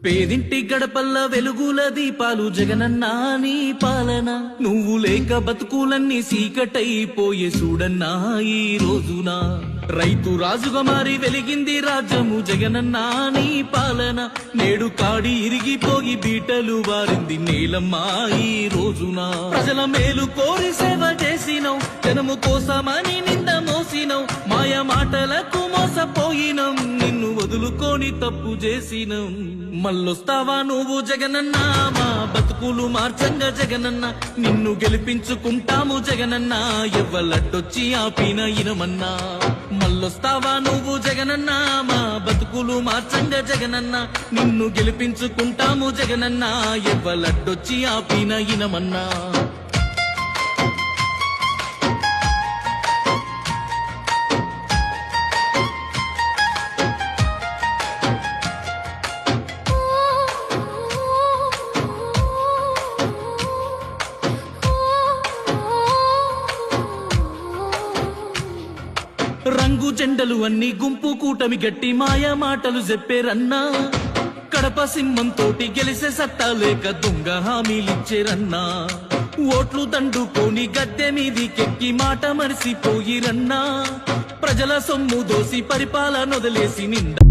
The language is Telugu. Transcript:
పేదింటి గడపల్ల వెలుగుల దీపాలు జగనన్నా నీ పాలన నువ్వు లేక బతుకులన్నీ సీకటైపోయే చూడన్నా ఈ రోజున రైతు రాజుగా మారి వెలిగింది రాజ్యము జగనన్నా నీ పాలన నేడు కాడి ఇరిగిపోయి బీటలు వారింది నేలమ్మా ఈ రోజున ప్రజల మేలు కోరి సేవ చేసినవు జనము కోసమని నింద మోసినవు మాయ మాటలకు మోసపోయినం నిన్ను వదులుకొని తప్పు చేసినం మళ్ళొస్తావా నువ్వు జగనన్నా మా బతుకులు మార్చంగా జగనన్నా నిన్ను గెలిపించుకుంటాము జగనన్నా ఎవ్వలడ్డొచ్చి ఆపిన ఇనమన్నా మళ్ళొస్తావా నువ్వు జగనన్నా మా బతుకులు మార్చంగా జగనన్నా నిన్ను గెలిపించుకుంటాము జగనన్నా ఎవ్వలడ్డొచ్చి ఆపిన ఇనమన్నా రంగు జెండలు అన్ని గుంపు కూటమి గట్టి మాయ మాటలు చెప్పేరన్నా కడప సింహంతోటి గెలిసే సత్తా లేక దొంగ హామీలిచ్చేరన్నా ఓట్లు దండుకొని గద్దె మీదికెక్కి మాట మరిసిపోయిరన్నా ప్రజల సొమ్ము దోసి పరిపాలన వదిలేసి నిండా